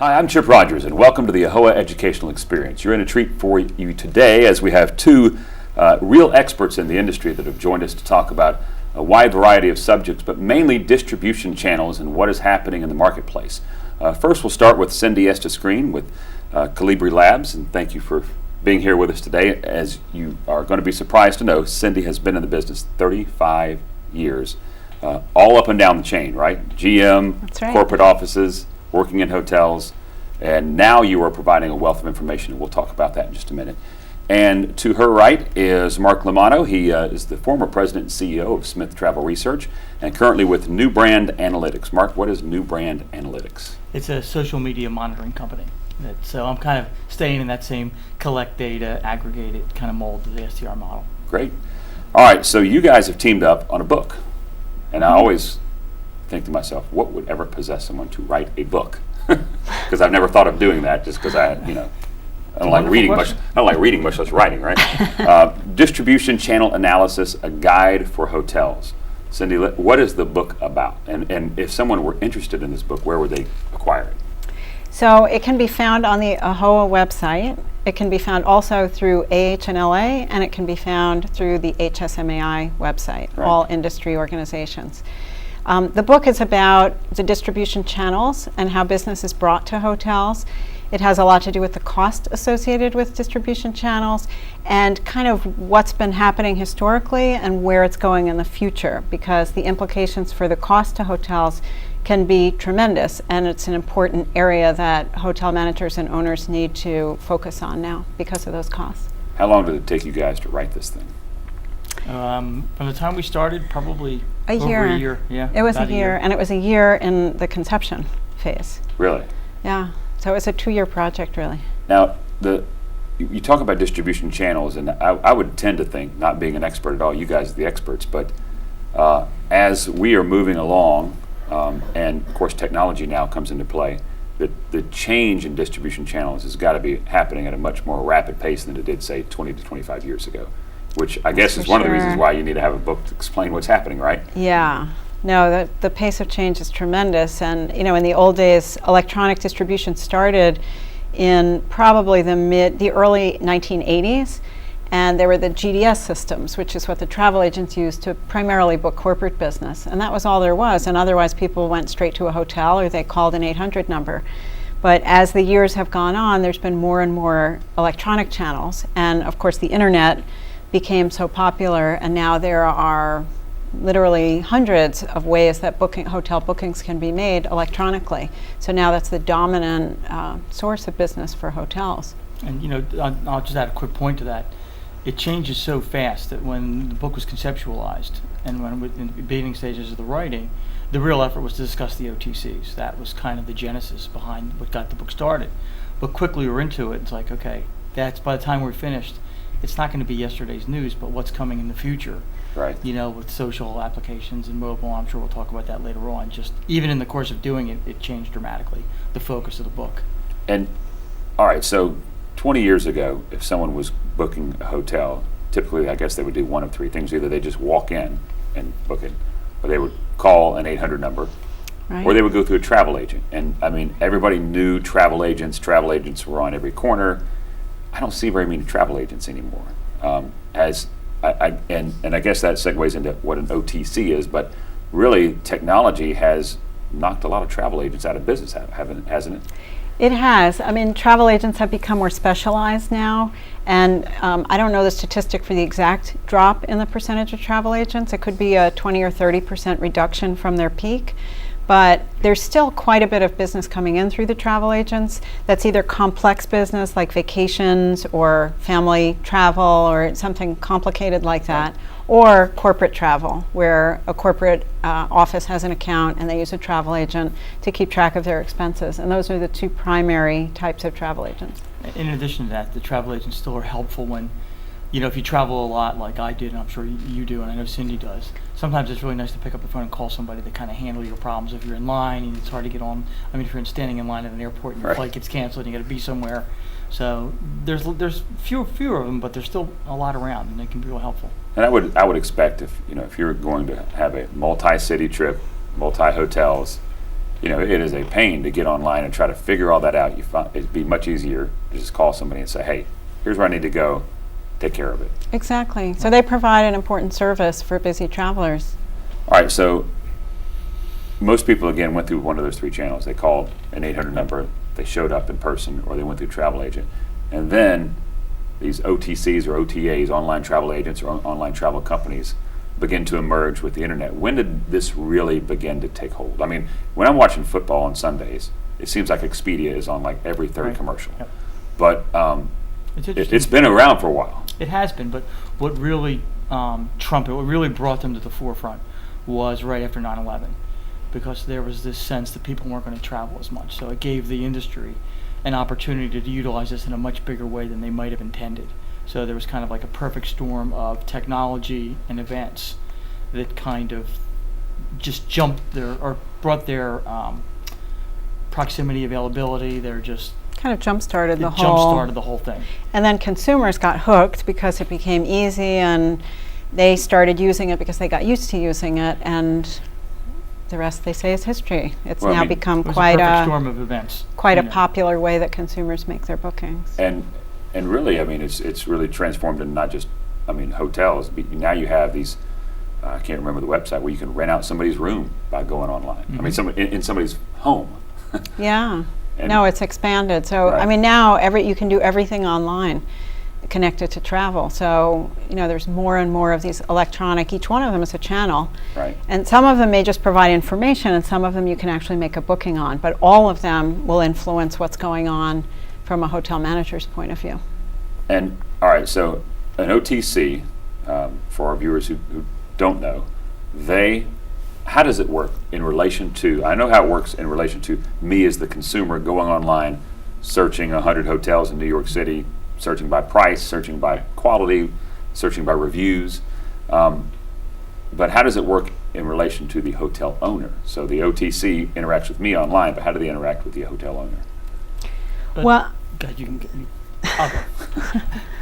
Hi, I'm Chip Rogers, and welcome to the AAHOA Educational Experience. You're in a treat for you today as we have two real experts in the industry that have joined us to talk about a wide variety of subjects, but mainly distribution channels and what is happening in the marketplace. First, we'll start with Cindy Estis with Kalibri Labs, and thank you for being here with us today. As you are going to be surprised to know, Cindy has been in the business 35 years, all up and down the chain, right? GM, That's right. Corporate offices, working in hotels, and now you are providing a wealth of information, and we'll talk about that in just a minute. And to her right is Mark Lomanno. He is the former president and CEO of Smith Travel Research, and currently with New Brand Analytics. Mark, what is New Brand Analytics? It's a social media monitoring company. So I'm kind of staying in that same collect data, aggregate it kind of mold of the STR model. Great. All right, so you guys have teamed up on a book, and I always think to myself, what would ever possess someone to write a book? Because I've never thought of doing that, just because I don't like reading much. I don't like reading much less writing, right? Distribution channel analysis, a guide for hotels. Cindy, what is the book about? And if someone were interested in this book, where would they acquire it? So it can be found on the AAHOA website. It can be found also through AHNLA, and it can be found through the HSMAI website, Right. all industry organizations. The book is about the distribution channels and how business is brought to hotels. It has a lot to do with the cost associated with distribution channels and kind of what's been happening historically and where it's going in the future, because the implications for the cost to hotels can be tremendous, and it's an important area that hotel managers and owners need to focus on now because of those costs. How long did it take you guys to write this thing? From the time we started, probably A over year. a year. Yeah, It was a about year, and it was a year in the conception phase. Really? Yeah, so it was a 2-year project, really. Now, you talk about distribution channels, and I would tend to think, not being an expert at all, you guys are the experts, but as we are moving along, and of course technology now comes into play, the change in distribution channels has got to be happening at a much more rapid pace than it did, say, 20 to 25 years ago, which I guess is one of the reasons why you need to have a book to explain what's happening, right? Yeah. No, the pace of change is tremendous. And, in the old days, electronic distribution started in probably the early 1980s. And there were the GDS systems, which is what the travel agents used to primarily book corporate business. And that was all there was. And otherwise, people went straight to a hotel or they called an 800 number. But as the years have gone on, there's been more and more electronic channels. And of course, the internet became so popular. And now there are literally hundreds of ways that hotel bookings can be made electronically. So now that's the dominant source of business for hotels. And I'll just add a quick point to that. It changes so fast that when the book was conceptualized and when in the beginning stages of the writing, the real effort was to discuss the OTCs. That was kind of the genesis behind what got the book started. But quickly we're into it. It's like, okay, that's by the time we're finished, it's not going to be yesterday's news, but what's coming in the future. Right. With social applications and mobile. I'm sure we'll talk about that later on. Just even in the course of doing it, it changed dramatically, the focus of the book. And all right, so 20 years ago, if someone was booking a hotel, typically I guess they would do one of three things. Either they just walk in and book it, or they would call an 800 number, Right. or they would go through a travel agent. And I mean, everybody knew travel agents. Travel agents were on every corner. I don't see very many travel agents anymore. And I guess that segues into what an OTC is, but really technology has knocked a lot of travel agents out of business, hasn't it? It has. I mean, travel agents have become more specialized now, and I don't know the statistic for the exact drop in the percentage of travel agents. It could be a 20 or 30% reduction from their peak, but there's still quite a bit of business coming in through the travel agents that's either complex business like vacations or family travel or something complicated like that, or corporate travel where a corporate office has an account and they use a travel agent to keep track of their expenses. And those are the two primary types of travel agents. In addition to that, the travel agents still are helpful when, if you travel a lot like I did, and I'm sure you do, and I know Cindy does, sometimes it's really nice to pick up the phone and call somebody to kind of handle your problems. If you're in line and it's hard to get on, if you're standing in line at an airport and your flight gets canceled and you got to be somewhere. So there's fewer of them, but there's still a lot around, and they can be real helpful. And I would expect if you're going to have a multi-city trip, multi-hotels, it is a pain to get online and try to figure all that out. It'd be much easier to just call somebody and say, hey, here's where I need to go, take care of it. Exactly. So they provide an important service for busy travelers. All right, so most people, again, went through one of those three channels. They called an 800 number, they showed up in person, or they went through a travel agent. And then these OTCs or OTAs, online travel agents or online travel companies, begin to emerge with the internet. When did this really begin to take hold? I mean, when I'm watching football on Sundays, it seems like Expedia is on like every third commercial. Yep. But it's been around for a while. It has been, but what really what really brought them to the forefront was right after 9/11, because there was this sense that people weren't going to travel as much. So it gave the industry an opportunity to utilize this in a much bigger way than they might have intended. So there was kind of like a perfect storm of technology and events that kind of just brought their proximity, availability. They're just Kind of jump-started the whole thing. And then consumers got hooked because it became easy, and they started using it because they got used to using it, and the rest, they say, is history. It's now become it was quite a perfect storm of events. Quite a popular way that consumers make their bookings. And really, I mean, it's really transformed in not just, hotels. Now you have these, I can't remember the website, where you can rent out somebody's room by going online. Mm-hmm. In somebody's home. Yeah. And no, it's expanded. So, right. Now you can do everything online connected to travel. So, there's more and more of these electronic, each one of them is a channel. Right. And some of them may just provide information, and some of them you can actually make a booking on. But all of them will influence what's going on from a hotel manager's point of view. And, all right, so an OTC, for our viewers who don't know, how does it work in relation to, I know how it works in relation to me as the consumer going online, searching 100 hotels in New York City, searching by price, searching by quality, searching by reviews. But how does it work in relation to the hotel owner? So the OTC interacts with me online, but how do they interact with the hotel owner? God, I'll go.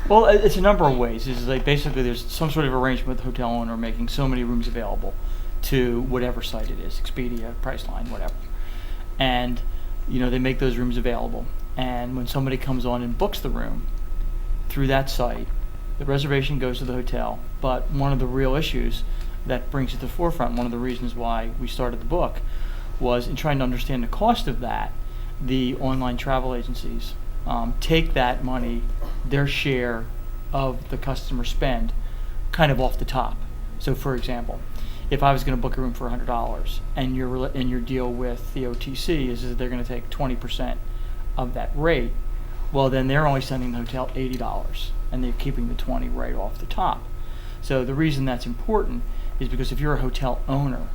Well, it's a number of ways. It's like basically there's some sort of arrangement with the hotel owner making so many rooms available to whatever site it is, Expedia, Priceline, whatever. And, they make those rooms available. And when somebody comes on and books the room through that site, the reservation goes to the hotel. But one of the real issues that brings it to the forefront, one of the reasons why we started the book, was in trying to understand the cost of that, the online travel agencies take that money, their share of the customer spend, kind of off the top. So, for example, if I was going to book a room for $100, and your deal with the OTC is that they're going to take 20% of that rate, well, then they're only sending the hotel $80, and they're keeping the 20 right off the top. So the reason that's important is because if you're a hotel owner,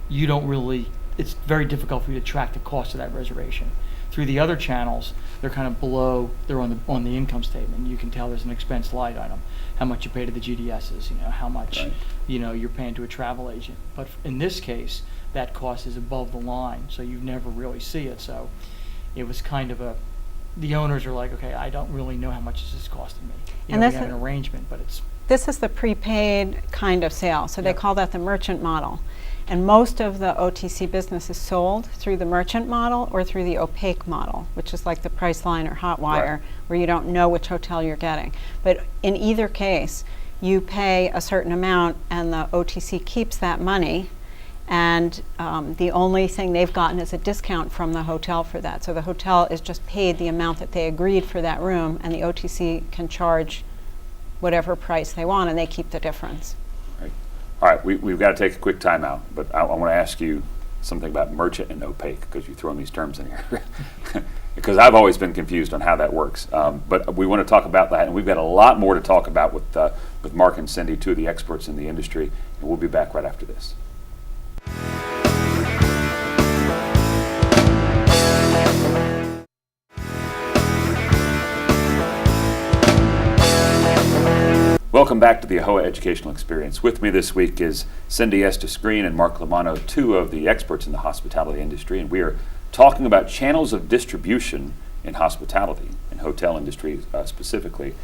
it's very difficult for you to track the cost of that reservation. Through the other channels, they're kind of below, they're on the income statement. You can tell there's an expense line item, how much you pay to the GDSs, how much Right. You're paying to a travel agent. But in this case, that cost is above the line, so you never really see it. So it was kind of the owners are like, okay, I don't really know how much this is costing me. We have an arrangement, but This is the prepaid kind of sale, so they Yep. call that the merchant model. And most of the OTC business is sold through the merchant model or through the opaque model, which is like the Priceline or Hotwire, Right. where you don't know which hotel you're getting. But in either case, you pay a certain amount and the OTC keeps that money, and the only thing they've gotten is a discount from the hotel for that. So the hotel is just paid the amount that they agreed for that room, and the OTC can charge whatever price they want, and they keep the difference. All right, we've got to take a quick time out, but I want to ask you something about merchant and opaque, because you've thrown these terms in here. Because I've always been confused on how that works. But we want to talk about that, and we've got a lot more to talk about with Mark and Cindy, two of the experts in the industry, and we'll be back right after this. Welcome back to the AAHOA Educational Experience. With me this week is Cindy Estis Green and Mark Lomanno, two of the experts in the hospitality industry, and we are talking about channels of distribution in hospitality, in hotel industry specifically.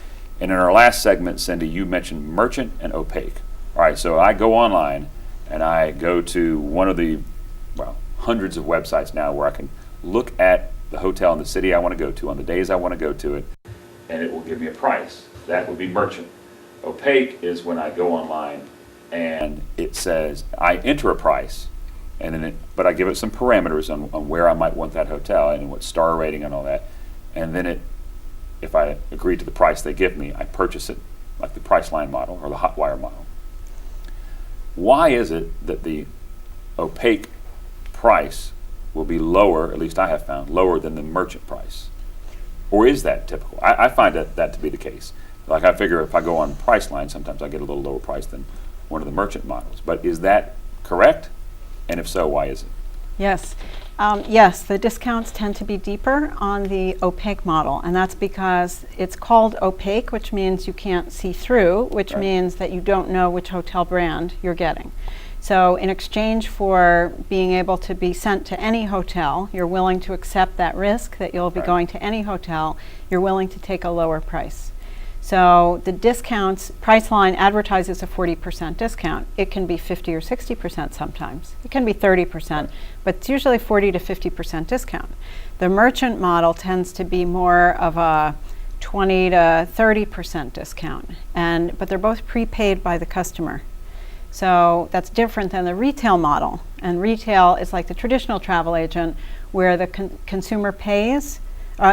And in our last segment, Cindy, you mentioned merchant and opaque. All right, so I go online and I go to one of the, hundreds of websites now where I can look at the hotel in the city I want to go to on the days I want to go to it, and it will give me a price. That would be merchant. Opaque is when I go online and it says I enter a price, and then but I give it some parameters on where I might want that hotel and what star rating and all that, and then if I agree to the price they give me, I purchase it, like the Priceline model or the Hotwire model. Why is it that the opaque price will be lower, at least I have found, lower than the merchant price? Or is that typical? I find that to be the case. Like I figure if I go on Priceline, sometimes I get a little lower price than one of the merchant models. But is that correct? And if so, why is it? Yes. Yes, the discounts tend to be deeper on the opaque model, and that's because it's called opaque, which means you can't see through, which Right. means that you don't know which hotel brand you're getting. So in exchange for being able to be sent to any hotel, you're willing to accept that risk that you'll be Right. going to any hotel, you're willing to take a lower price. So the discounts, Priceline advertises a 40% discount. It can be 50 or 60% sometimes. It can be 30%, but it's usually 40 to 50% discount. The merchant model tends to be more of a 20 to 30% discount, but they're both prepaid by the customer. So that's different than the retail model. And retail is like the traditional travel agent where the consumer pays.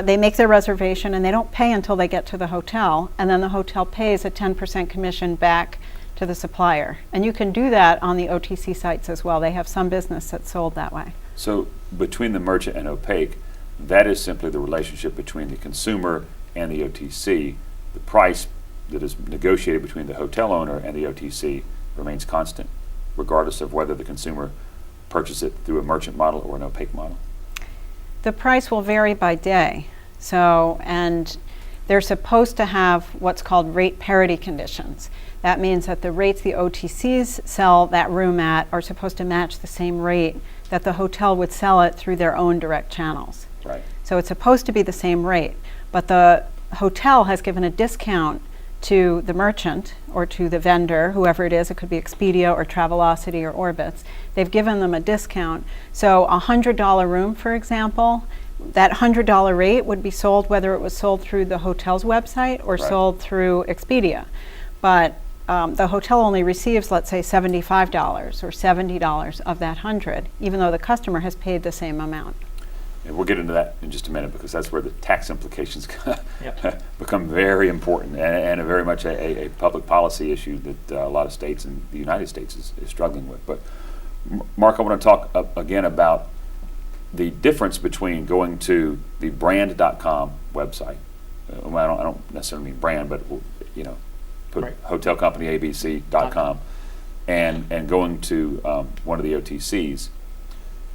They make their reservation and they don't pay until they get to the hotel, and then the hotel pays a 10% commission back to the supplier. And you can do that on the OTC sites as well. They have some business that's sold that way. So between the merchant and opaque, that is simply the relationship between the consumer and the OTC. The price that is negotiated between the hotel owner and the OTC remains constant, regardless of whether the consumer purchases it through a merchant model or an opaque model. The price will vary by day. So, and they're supposed to have what's called rate parity conditions. That means that the rates the OTCs sell that room at are supposed to match the same rate that the hotel would sell it through their own direct channels. Right. So it's supposed to be the same rate, but the hotel has given a discount to the merchant or to the vendor, whoever it is. It could be Expedia or Travelocity or Orbitz. They've given them a discount. So a $100 room, for example, that $100 rate would be sold whether it was sold through the hotel's website or Right. sold through Expedia. But the hotel only receives, let's say, $75 or $70 of that 100, even though the customer has paid the same amount. And we'll get into that in just a minute because that's where the tax implications Yep. become very important and a very much a public policy issue that a lot of states in the United States is struggling with. But Mark, I want to talk again about the difference between going to the brand.com website. Well, I don't necessarily mean brand, but put Right. hotel company ABC.com and going to one of the OTCs.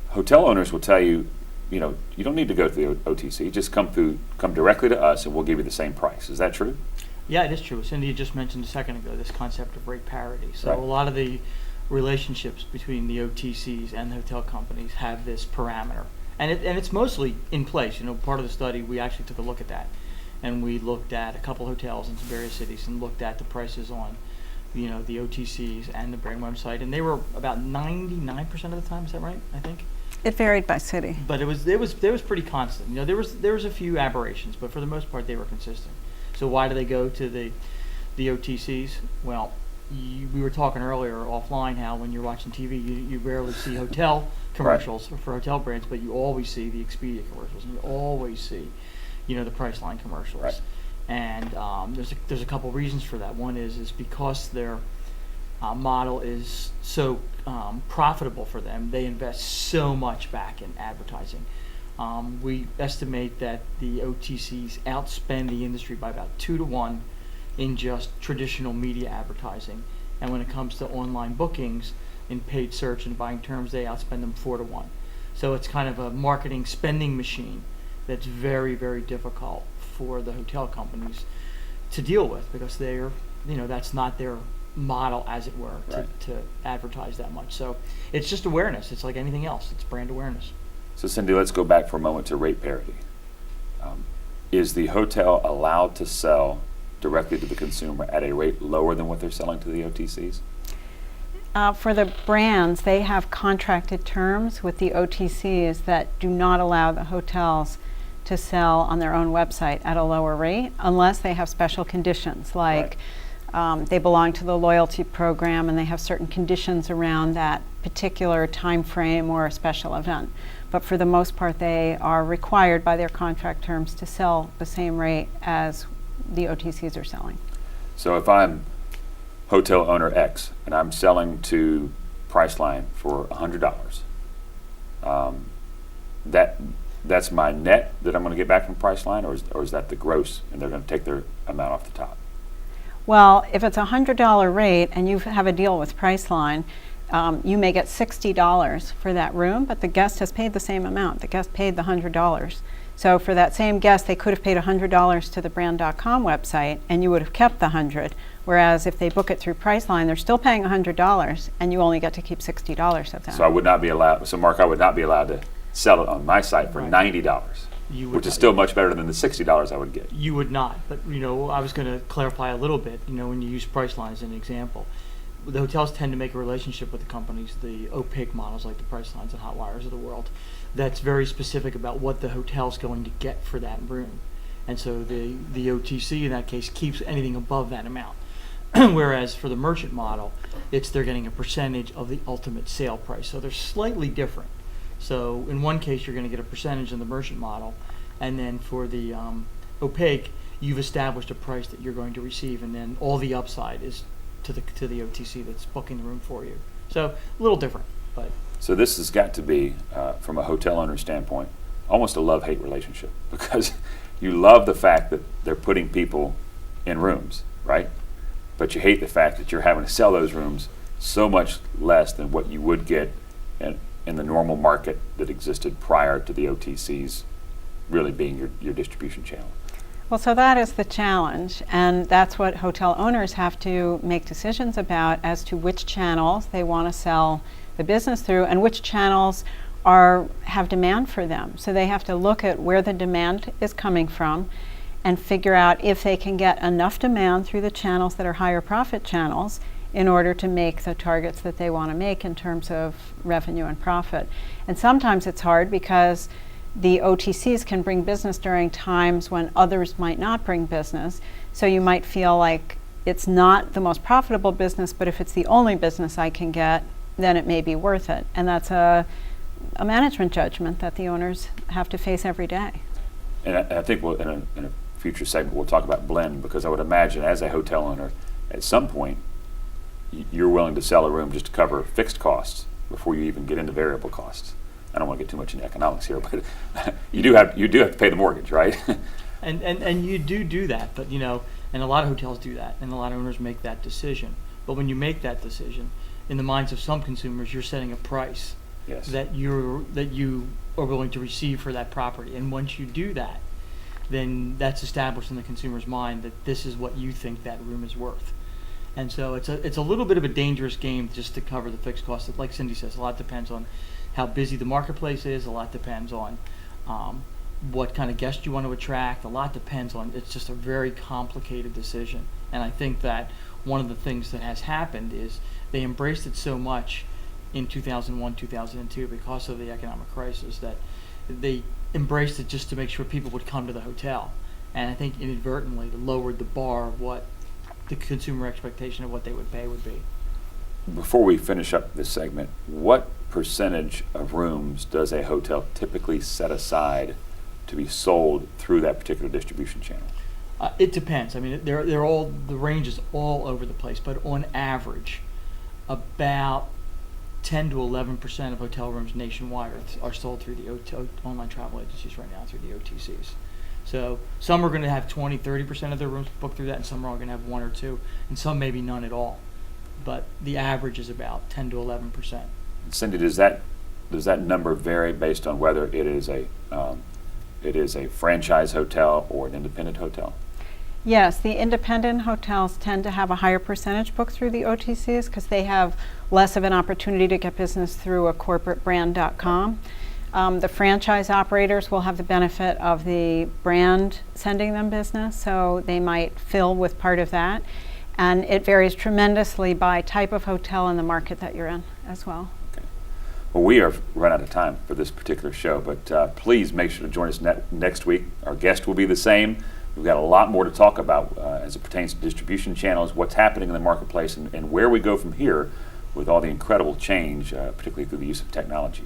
Hotel owners will tell you, you don't need to go to the OTC. Just come directly to us, and we'll give you the same price. Is that true? Yeah, it is true. Cindy just mentioned a second ago this concept of rate parity. So Right. a lot of the relationships between the OTCs and the hotel companies have this parameter, and it's mostly in place. Part of the study we actually took a look at that, and we looked at a couple hotels in some various cities and looked at the prices on, the OTCs and the brand website, and they were about 99% of the time. Is that right? I think. It varied by city. But it was pretty constant. There was a few aberrations, but for the most part they were consistent. So why do they go to the OTCs? Well, we were talking earlier offline how when you're watching TV, you rarely see hotel commercials for hotel brands, but you always see the Expedia commercials, and you always see, the Priceline commercials. Right. And there's a couple reasons for that. One is because their model is so profitable for them. They invest so much back in advertising. We estimate that the OTCs outspend the industry by about 2 to 1 in just traditional media advertising. And when it comes to online bookings in paid search and buying terms, they outspend them 4 to 1. So it's kind of a marketing spending machine that's very, very difficult for the hotel companies to deal with because that's not their model, as it were, to advertise that much. So it's just awareness. It's like anything else. It's brand awareness. So Cindy, let's go back for a moment to rate parity. Is the hotel allowed to sell directly to the consumer at a rate lower than what they're selling to the OTCs? For the brands, they have contracted terms with the OTCs that do not allow the hotels to sell on their own website at a lower rate unless they have special conditions, like they belong to the loyalty program and they have certain conditions around that particular time frame or a special event. But for the most part, they are required by their contract terms to sell the same rate as the OTCs are selling. So if I'm hotel owner X and I'm selling to Priceline for $100, that's my net that I'm going to get back from Priceline, or is that the gross and they're going to take their amount off the top? Well, if it's a $100 rate and you have a deal with Priceline, you may get $60 for that room, but the guest has paid the same amount. The guest paid the $100. So for that same guest, they could have paid $100 to the brand.com website and you would have kept the $100. Whereas if they book it through Priceline, they're still paying $100 and you only get to keep $60 of that. So I would not be allowed, so Mark, I would not be allowed to sell it on my site for $90, which is still much better than the $60 I would get. You would not, but I was going to clarify a little bit. When you use Priceline as an example, the hotels tend to make a relationship with the companies, the opaque models like the Pricelines and Hotwires of the world, that's very specific about what the hotel's going to get for that room. And so the OTC in that case keeps anything above that amount. Whereas for the merchant model, they're getting a percentage of the ultimate sale price. So they're slightly different. So in one case, you're going to get a percentage in the merchant model, and then for the opaque, you've established a price that you're going to receive, and then all the upside is to the OTC that's booking the room for you. So a little different, but. So this has got to be, from a hotel owner standpoint, almost a love-hate relationship, because you love the fact that they're putting people in rooms, right? But you hate the fact that you're having to sell those rooms so much less than what you would get in the normal market that existed prior to the OTCs really being your distribution channel. Well, so that is the challenge, and that's what hotel owners have to make decisions about as to which channels they want to sell the business through and which channels have demand for them. So they have to look at where the demand is coming from and figure out if they can get enough demand through the channels that are higher profit channels in order to make the targets that they want to make in terms of revenue and profit. And sometimes it's hard because the OTCs can bring business during times when others might not bring business. So you might feel like it's not the most profitable business, but if it's the only business I can get, then it may be worth it. And that's a management judgment that the owners have to face every day. And I think in a future segment we'll talk about blend, because I would imagine as a hotel owner, at some point, you're willing to sell a room just to cover fixed costs before you even get into variable costs. I don't want to get too much into economics here, but you do have to pay the mortgage, right? and you do that, but and a lot of hotels do that, and a lot of owners make that decision. But when you make that decision, in the minds of some consumers, you're setting a price that you are willing to receive for that property. And once you do that, then that's established in the consumer's mind that this is what you think that room is worth. And so it's a little bit of a dangerous game just to cover the fixed costs. Like Cindy says, a lot depends on how busy the marketplace is. A lot depends on what kind of guest you want to attract. A lot depends on, it's just a very complicated decision. And I think that one of the things that has happened is they embraced it so much in 2001, 2002 because of the economic crisis that they embraced it just to make sure people would come to the hotel. And I think inadvertently lowered the bar of what the consumer expectation of what they would pay would be. Before we finish up this segment, what percentage of rooms does a hotel typically set aside to be sold through that particular distribution channel? It depends. I mean, they're all, the range is all over the place, but on average, about 10 to 11% of hotel rooms nationwide are sold through the online travel agencies right now, through the OTCs. So some are going to have 20, 30% of their rooms booked through that, and some are going to have 1 or 2, and some maybe none at all. But the average is about 10 to 11%. Cindy, does that number vary based on whether it is a franchise hotel or an independent hotel? Yes, the independent hotels tend to have a higher percentage booked through the OTCs because they have less of an opportunity to get business through a corporate brand.com. The franchise operators will have the benefit of the brand sending them business, so they might fill with part of that. And it varies tremendously by type of hotel and the market that you're in as well. Well, we are run out of time for this particular show, but please make sure to join us next week. Our guest will be the same. We've got a lot more to talk about as it pertains to distribution channels, what's happening in the marketplace, and where we go from here with all the incredible change, particularly through the use of technology.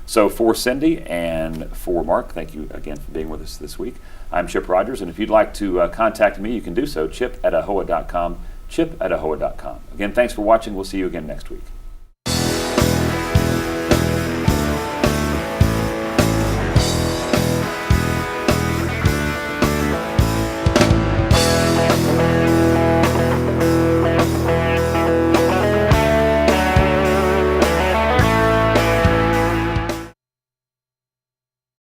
So for Cindy and for Mark, thank you again for being with us this week. I'm Chip Rogers, and if you'd like to contact me, you can do so, chip@ahoa.com, chip@ahoa.com. Again, thanks for watching. We'll see you again next week.